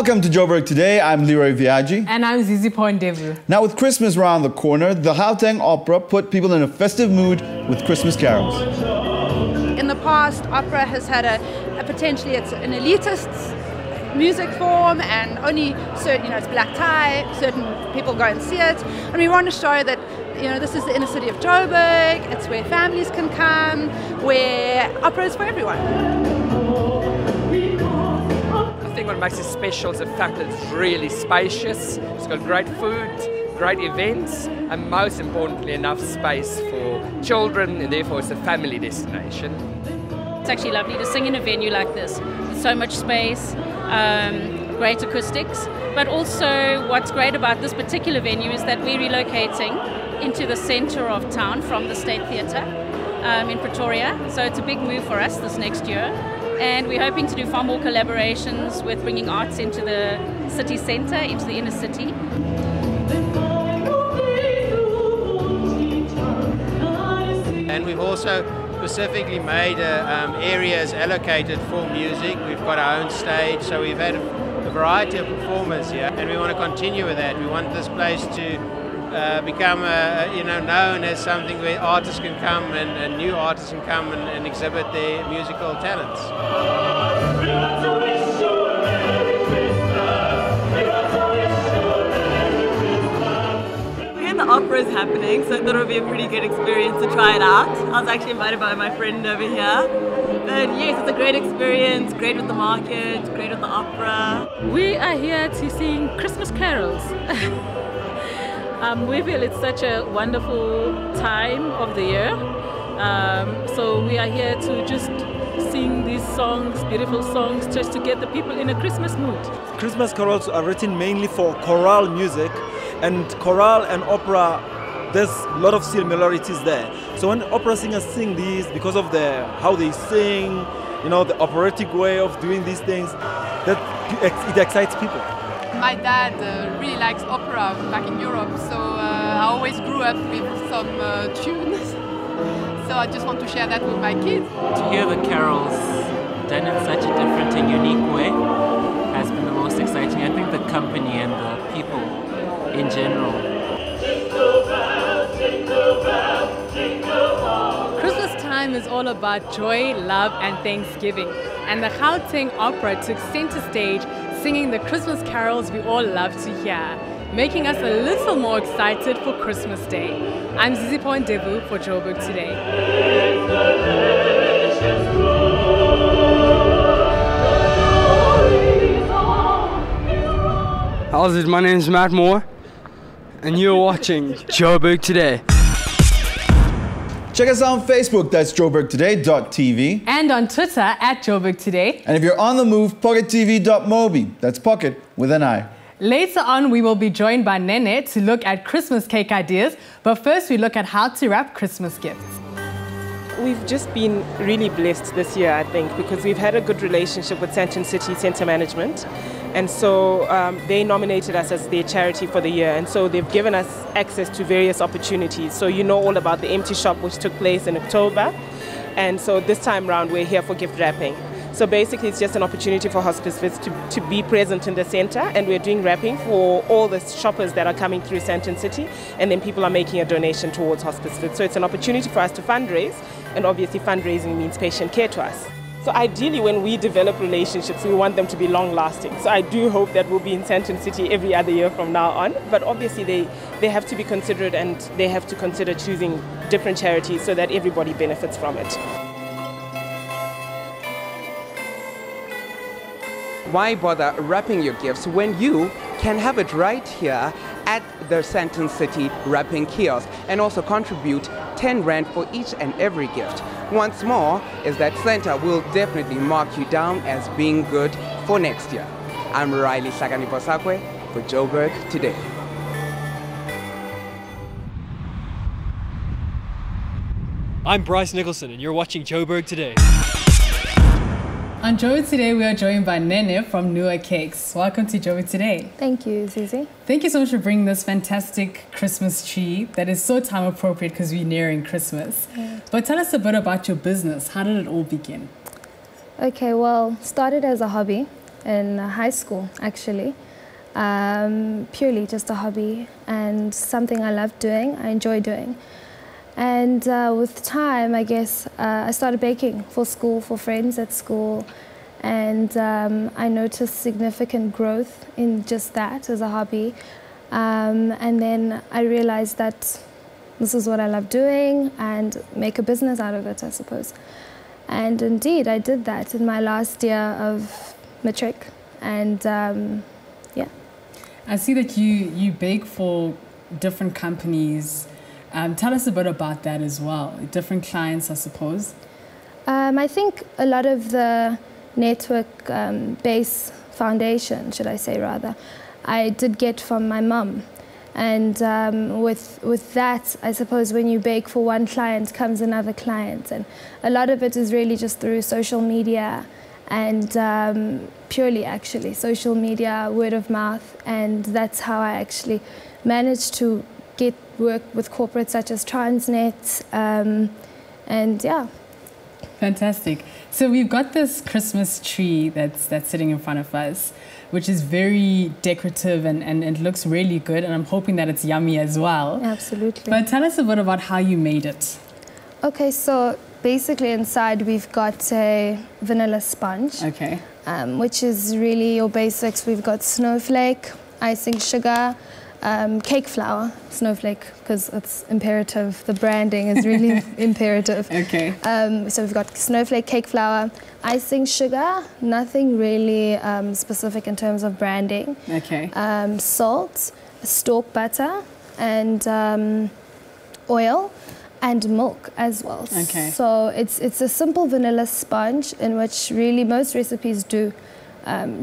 Welcome to Joburg Today. I'm Leroy Viaji. And I'm Zizi Pondevu. Now with Christmas around the corner, the Gauteng Opera put people in a festive mood with Christmas carols. In the past, opera has had a potentially it's an elitist music form, and only certain, it's black tie, certain people go and see it. And we want to show that, this is the inner city of Joburg. It's where families can come, where opera is for everyone. I think what makes it special is the fact that it's really spacious. It's got great food, great events, and most importantly, enough space for children, and therefore it's a family destination. It's actually lovely to sing in a venue like this. There's so much space, great acoustics, but also what's great about this particular venue is that we're relocating into the center of town from the State Theatre in Pretoria. So it's a big move for us this next year. And we're hoping to do far more collaborations with bringing arts into the city centre, into the inner city. And we've also specifically made areas allocated for music. We've got our own stage, so we've had a variety of performers here, and we want to continue with that. We want this place to become known as something where artists can come and new artists can come and exhibit their musical talents. The opera is happening, so I thought it would be a pretty good experience to try it out. I was actually invited by my friend over here. But yes, it's a great experience, great with the market, great with the opera. We are here to sing Christmas carols. We feel it's such a wonderful time of the year. So we are here to just sing these songs, beautiful songs, just to get the people in a Christmas mood. Christmas carols are written mainly for choral music, and choral and opera, there's a lot of similarities there. So when opera singers sing these, because of how they sing, the operatic way of doing these things, it excites people. My dad really likes opera back in Europe, so I always grew up with some tunes. So I just want to share that with my kids. To hear the carols done in such a different and unique way has been the most exciting. I think the company and the people in general. Christmas time is all about joy, love and thanksgiving. And the Gauteng Opera took center stage singing the Christmas carols we all love to hear, making us a little more excited for Christmas Day. I'm Zizi Pondevu for Joburg Today. How's it? My name is Matt Moore, and you're watching Joburg Today. Check us out on Facebook, that's joburgtoday.tv. And on Twitter at Joburg Today. And if you're on the move, pockettv.mobi. That's pocket with an I. Later on, we will be joined by Nene to look at Christmas cake ideas. But first, we look at how to wrap Christmas gifts. We've just been really blessed this year, I think, because we've had a good relationship with Sandton City Centre Management. And so they nominated us as their charity for the year. And so they've given us access to various opportunities. So you know all about the empty shop, which took place in October. And so this time round, we're here for gift wrapping. So basically, it's just an opportunity for Hospice Fits to be present in the centre, and we're doing wrapping for all the shoppers that are coming through Sandton City, and then people are making a donation towards Hospice Fits. So it's an opportunity for us to fundraise, and obviously fundraising means patient care to us. So ideally, when we develop relationships, we want them to be long-lasting. So I do hope that we'll be in Sandton City every other year from now on. But obviously, they have to be considerate, and they have to consider choosing different charities so that everybody benefits from it. Why bother wrapping your gifts when you can have it right here at the Sandton City Wrapping Kiosk, and also contribute 10 Rand for each and every gift. Once more, is that center will definitely mark you down as being good for next year. I'm Riley Sakaniposakwe for Joburg Today. I'm Bryce Nicholson, and you're watching Joburg Today. On Joburg Today, we are joined by Nene from Nua Cakes. Welcome to Joburg Today. Thank you, Zizi. Thank you so much for bringing this fantastic Christmas tree that is so time appropriate because we're nearing Christmas. Yeah. But tell us a bit about your business. How did it all begin? Okay, well, started as a hobby. in high school, actually. Purely just a hobby and something I love doing, I enjoy doing. And with time, I guess, I started baking for school, for friends at school. And I noticed significant growth in just that as a hobby. And then I realized that this is what I love doing and make a business out of it, I suppose. And indeed, I did that in my last year of matric. And yeah. I see that you bake for different companies. Tell us a bit about that as well. Different clients, I suppose. I think a lot of the network base foundation, should I say rather, I did get from my mum. And with that, I suppose when you bake for one client comes another client. And a lot of it is really just through social media and purely actually social media, word of mouth. And that's how I actually managed to get work with corporates such as Transnet. And yeah. Fantastic. So we've got this Christmas tree that's sitting in front of us, which is very decorative and it looks really good, and I'm hoping that it's yummy as well. Absolutely. But tell us a bit about how you made it. Okay, so basically inside we've got a vanilla sponge, okay, which is really your basics. We've got snowflake, icing sugar, cake flour, snowflake, because it's imperative. The branding is really imperative. Okay. So we've got snowflake, cake flour, icing sugar, nothing really specific in terms of branding. Okay. Salt, stork butter, and oil, and milk as well. Okay. So it's a simple vanilla sponge in which really most recipes do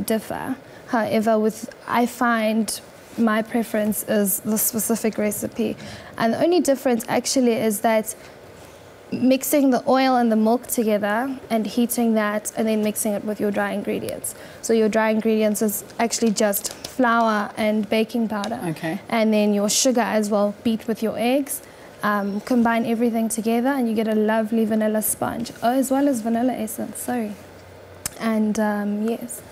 differ. However, I find my preference is the specific recipe. And the only difference actually is that mixing the oil and the milk together and heating that and then mixing it with your dry ingredients. So your dry ingredients is actually just flour and baking powder. Okay. And then your sugar as well, beat with your eggs. Combine everything together and you get a lovely vanilla sponge, as well as vanilla essence, sorry. And yes.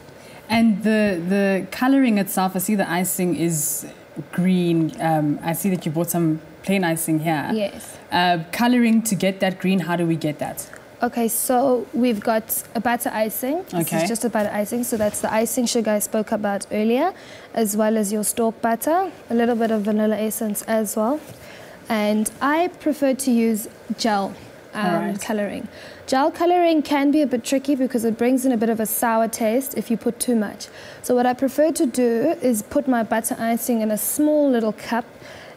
And the colouring itself, I see the icing is green. I see that you bought some plain icing here. Yes. Colouring to get that green, how do we get that? Okay, so we've got a butter icing. This is just a butter icing, so that's the icing sugar I spoke about earlier, as well as your stork butter, a little bit of vanilla essence as well. And I prefer to use gel colouring. Gel colouring can be a bit tricky because it brings in a bit of a sour taste if you put too much. So what I prefer to do is put my butter icing in a small little cup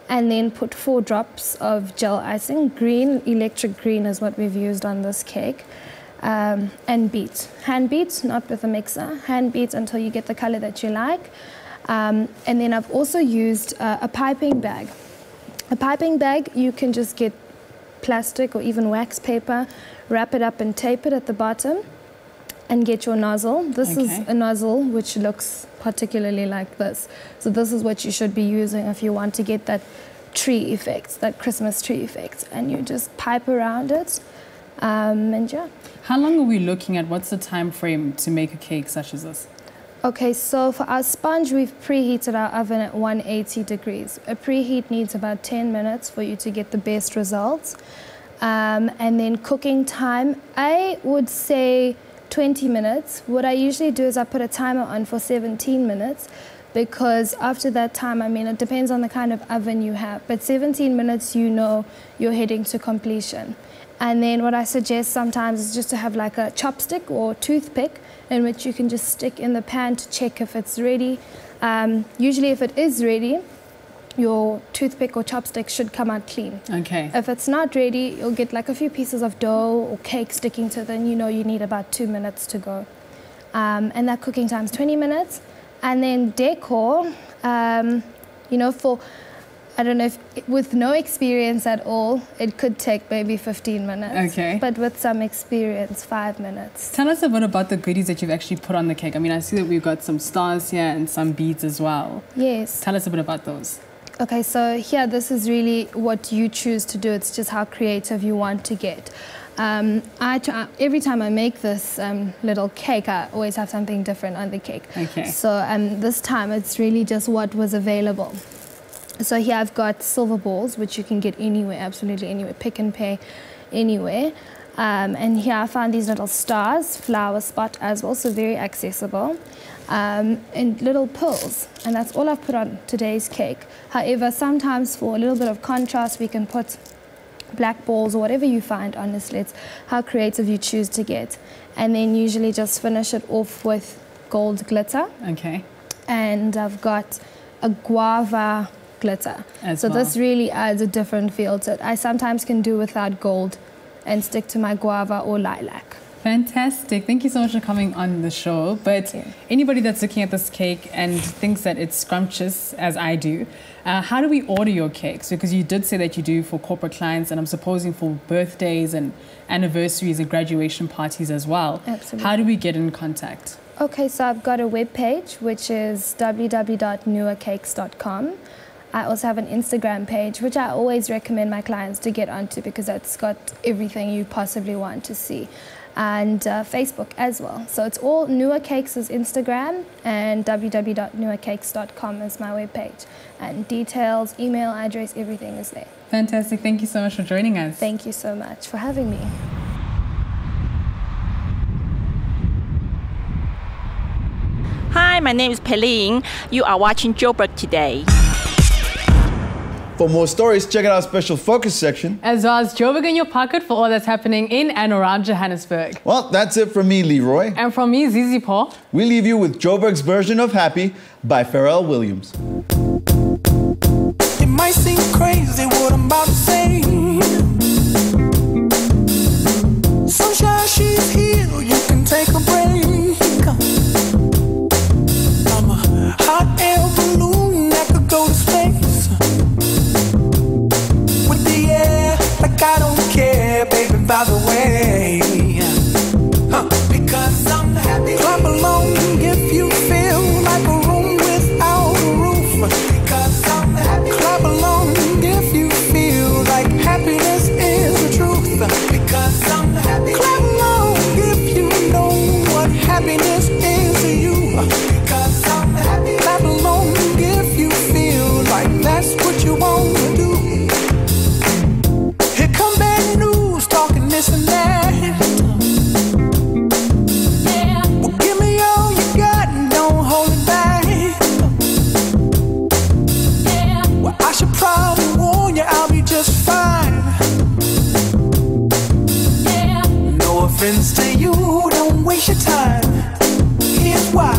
and then put 4 drops of gel icing. Green, electric green is what we've used on this cake. And beat. Hand beat, not with a mixer. Hand beat until you get the colour that you like. And then I've also used a piping bag. A piping bag, you can just get plastic or even wax paper, wrap it up and tape it at the bottom and get your nozzle. This is a nozzle which looks particularly like this. So this is what you should be using if you want to get that tree effect, that Christmas tree effect. And you just pipe around it and yeah. How long are we looking at? What's the time frame to make a cake such as this? Okay, so for our sponge, we've preheated our oven at 180 degrees. A preheat needs about 10 minutes for you to get the best results. And then cooking time, I would say 20 minutes. What I usually do is I put a timer on for 17 minutes because after that time, I mean, it depends on the kind of oven you have, but 17 minutes, you know you're heading to completion. And then what I suggest sometimes is just to have like a chopstick or toothpick in which you can just stick in the pan to check if it's ready. Usually if it is ready, your toothpick or chopstick should come out clean. Okay. If it's not ready, you'll get like a few pieces of dough or cake sticking to it, and you know you need about 2 minutes to go. And that cooking time is 20 minutes. And then decor, you know, for, I don't know, if with no experience at all, it could take maybe 15 minutes. Okay. But with some experience, 5 minutes. Tell us a bit about the goodies that you've actually put on the cake. I mean, I see that we've got some stars here and some beads as well. Yes. Tell us a bit about those. Okay, so here, this is really what you choose to do. It's just how creative you want to get. Every time I make this little cake, I always have something different on the cake. Okay. So this time it's really just what was available. So here I've got silver balls, which you can get anywhere, absolutely anywhere, Pick n Pay, anywhere. And here I found these little stars, flower spot as well, so very accessible. And little pearls, and that's all I've put on today's cake. However, sometimes for a little bit of contrast, we can put black balls or whatever you find, honestly. It's how creative you choose to get. And then usually just finish it off with gold glitter. Okay. And I've got a guava glitter. So this really adds a different feel to it. I sometimes can do without gold and stick to my guava or lilac. Fantastic. Thank you so much for coming on the show. But anybody that's looking at this cake and thinks that it's scrumptious, as I do, how do we order your cakes? Because you did say that you do for corporate clients, and I'm supposing for birthdays and anniversaries and graduation parties as well. Absolutely. How do we get in contact? Okay, so I've got a web page, which is www.nuacakes.com. I also have an Instagram page, which I always recommend my clients to get onto because that's got everything you possibly want to see. And Facebook as well. So it's all Nua Cakes is Instagram, and www.nuacakes.com is my webpage. And details, email address, everything is there. Fantastic. Thank you so much for joining us. Thank you so much for having me. Hi, my name is Peling. You are watching Joburg Today. For more stories, check out our special focus section. As well as Joburg in your pocket for all that's happening in and around Johannesburg. Well, that's it from me, Leroy. And from me, Zizi Paul. We leave you with Joburg's version of Happy by Pharrell Williams. It might seem crazy what I'm about to say. Sunshine, she's here, you can take a break. I'm a hot air balloon that could go to space. Like I don't care, baby, by the way. Because I'm happy. Clap along if you feel like a room without a roof. Because I'm happy. Clap along if you feel like happiness is the truth. Because I'm happy. Clap along if you know what happiness is to you. Because I'm happy. Clap along if you feel like that's what you want to do. This and that. Yeah. Well, give me all you got and don't hold it back. Yeah. Well, I should probably warn you, I'll be just fine. Yeah. No offense to you, don't waste your time. Here's why.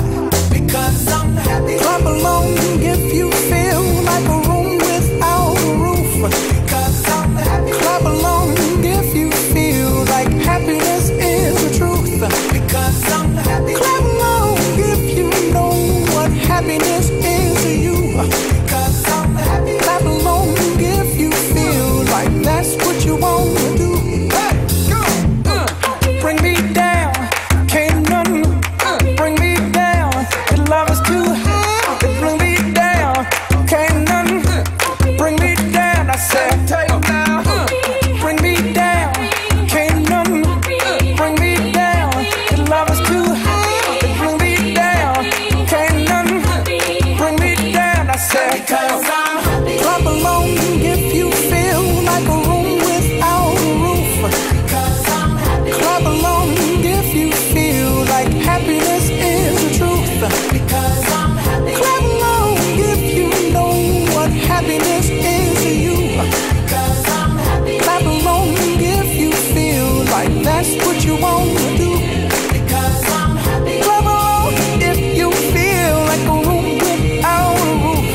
Because I'm happy. Clap along if you feel like a room without a roof. Because I'm happy. Clap along if you feel like happiness is the truth. Because I'm happy. Clap along if you know what happiness is to you. Because I'm happy. Clap along if you feel like that's what you want to do. Hey, go. Bring me down, can't nothing bring me down. The love is too high, bring me down, can't nothing bring me down. I said, take it down. Bring me down, can't nothing bring me down. The love is too high, bring me down, can't nothing bring me down. I said, because I'm happy. Clap along if you feel like a room without a roof. Because I'm happy. Clap along if you feel like happiness is the truth. Because I'm happy. Clap along if you know what happiness is to you. Because I'm happy. Clap along if you feel like that's what you want to do. Because I'm happy. Clap along if you feel like a room without a roof.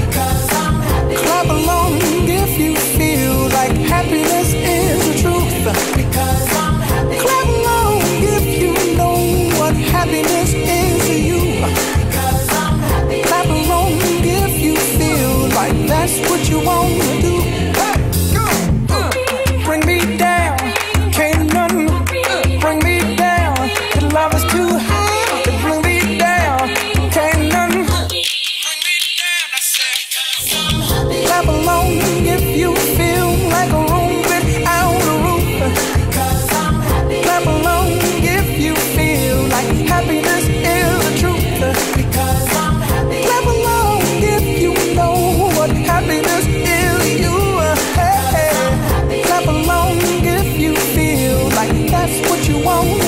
Because I'm happy. Clap along if you feel like happiness is the truth. Because I'm happy. Clap along if you know what happiness is to you. Because I'm happy. Clap along if you feel like that's what you want. that's what you want.